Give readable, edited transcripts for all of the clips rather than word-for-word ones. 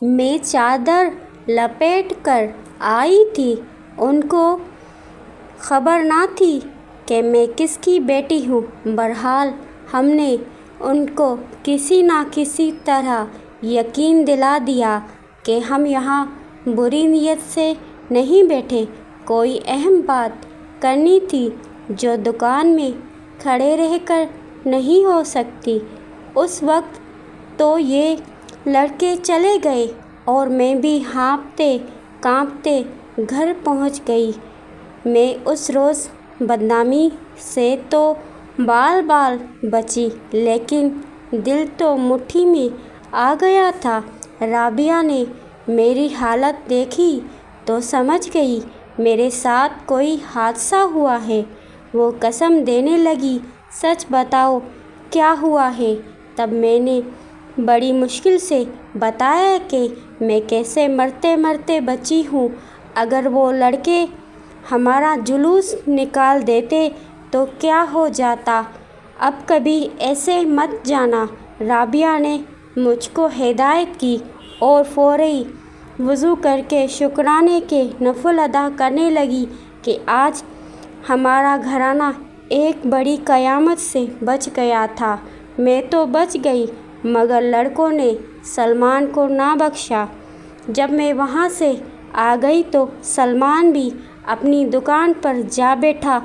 میں چادر لپیٹ کر آئی تھی۔ ان کو خبر نہ تھی کہ میں کس کی بیٹی ہوں۔ بہرحال ہم نے ان کو کسی نہ کسی طرح یقین دلا دیا کہ ہم یہاں بری نیت سے نہیں بیٹھے۔ کوئی اہم بات کرنی تھی جو دکان میں کھڑے رہ کر نہیں ہو سکتی۔ اس وقت تو یہ لڑکے چلے گئے اور میں بھی ہانپتے کانپتے گھر پہنچ گئی۔ میں اس روز بدنامی سے تو بال بال بچی، لیکن دل تو مٹھی میں آ گیا تھا۔ رابعہ نے میری حالت دیکھی تو سمجھ گئی میرے ساتھ کوئی حادثہ ہوا ہے۔ وہ قسم دینے لگی، سچ بتاؤ کیا ہوا ہے؟ تب میں نے بڑی مشکل سے بتایا کہ میں کیسے مرتے مرتے بچی ہوں۔ اگر وہ لڑکے ہمارا جلوس نکال دیتے تو کیا ہو جاتا؟ اب کبھی ایسے مت جانا۔ رابعہ نے مجھ کو ہدایت کی اور فوری وضو کر کے شکرانے کے نفل ادا کرنے لگی کہ آج ہمارا گھرانہ ایک بڑی قیامت سے بچ گیا تھا۔ میں تو بچ گئی، مگر لڑکوں نے سلمان کو نہ بخشا۔ جب میں وہاں سے آ گئی تو سلمان بھی اپنی دکان پر جا بیٹھا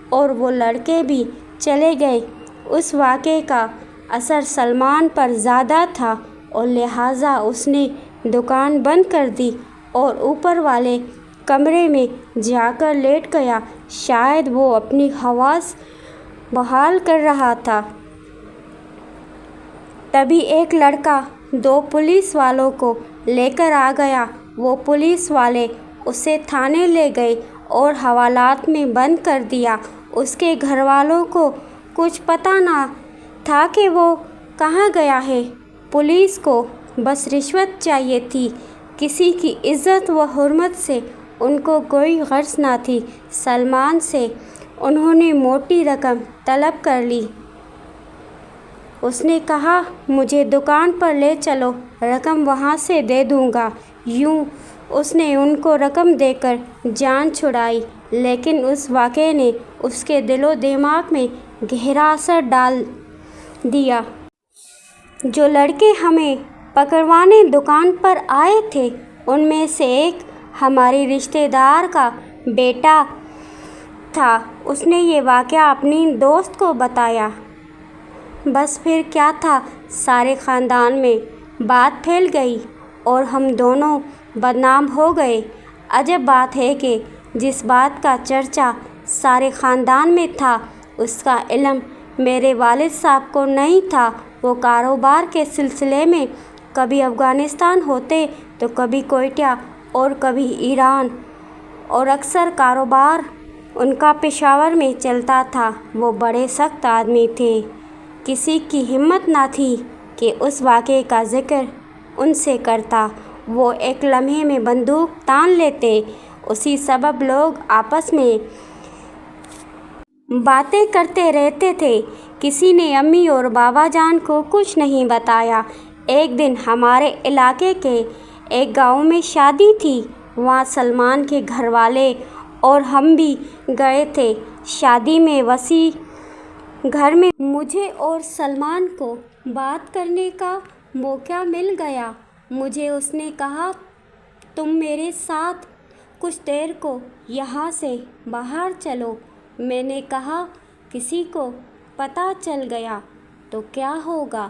اور وہ لڑکے بھی چلے گئے۔ اس واقعے کا اثر سلمان پر زیادہ تھا اور لہٰذا اس نے دکان بند کر دی اور اوپر والے کمرے میں جا کر لیٹ گیا۔ شاید وہ اپنی حواس بحال کر رہا تھا۔ تبھی ایک لڑکا 2 پولیس والوں کو لے کر آ گیا۔ وہ پولیس والے اسے تھانے لے گئے اور حوالات میں بند کر دیا۔ اس کے گھر والوں کو کچھ پتہ نہ تھا کہ وہ کہاں گیا ہے۔ پولیس کو بس رشوت چاہیے تھی، کسی کی عزت و حرمت سے ان کو کوئی غرض نہ تھی۔ سلمان سے انہوں نے موٹی رقم طلب کر لی۔ اس نے کہا مجھے دکان پر لے چلو، رقم وہاں سے دے دوں گا۔ یوں اس نے ان کو رقم دے کر جان چھڑائی، لیکن اس واقعے نے اس کے دل و دماغ میں گہرا اثر ڈال دیا۔ جو لڑکے ہمیں پکڑوانے دکان پر آئے تھے ان میں سے ایک ہماری رشتہ دار کا بیٹا تھا۔ اس نے یہ واقعہ اپنی دوست کو بتایا۔ بس پھر کیا تھا، سارے خاندان میں بات پھیل گئی اور ہم دونوں بدنام ہو گئے۔ عجب بات ہے کہ جس بات کا چرچا سارے خاندان میں تھا اس کا علم میرے والد صاحب کو نہیں تھا۔ وہ کاروبار کے سلسلے میں کبھی افغانستان ہوتے تو کبھی کوئٹہ اور کبھی ایران، اور اکثر کاروبار ان کا پشاور میں چلتا تھا۔ وہ بڑے سخت آدمی تھے، کسی کی ہمت نہ تھی کہ اس واقعے کا ذکر ان سے کرتا۔ وہ ایک لمحے میں بندوق تان لیتے، اسی سبب لوگ آپس میں باتیں کرتے رہتے تھے۔ کسی نے امی اور بابا جان کو کچھ نہیں بتایا۔ ایک دن ہمارے علاقے کے ایک گاؤں میں شادی تھی، وہاں سلمان کے گھر والے اور ہم بھی گئے تھے۔ شادی میں وسیع گھر میں مجھے اور سلمان کو بات کرنے کا موقع مل گیا۔ مجھے اس نے کہا تم میرے ساتھ کچھ دیر کو یہاں سے باہر چلو۔ میں نے کہا کسی کو پتہ چل گیا تو کیا ہوگا؟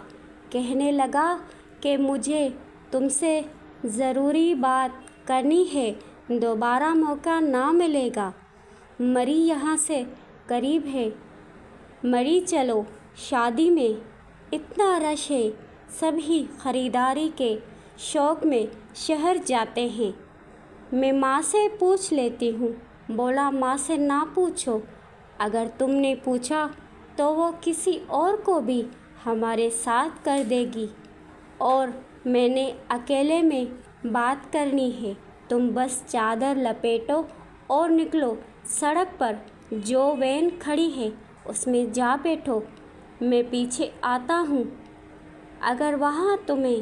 کہنے لگا کہ مجھے تم سے ضروری بات کرنی ہے، دوبارہ موقع نہ ملے گا۔ مری یہاں سے قریب ہے، مری چلو۔ شادی میں اتنا رش ہے، سبھی خریداری کے شوق میں شہر جاتے ہیں۔ میں ماں سے پوچھ لیتی ہوں۔ بولا ماں سے نہ پوچھو، اگر تم نے پوچھا تو وہ کسی اور کو بھی ہمارے ساتھ کر دے گی، اور میں نے اکیلے میں بات کرنی ہے۔ تم بس چادر لپیٹو اور نکلو۔ سڑک پر جو وین کھڑی ہے اس میں جا بیٹھو، میں پیچھے آتا ہوں۔ اگر وہاں تمہیں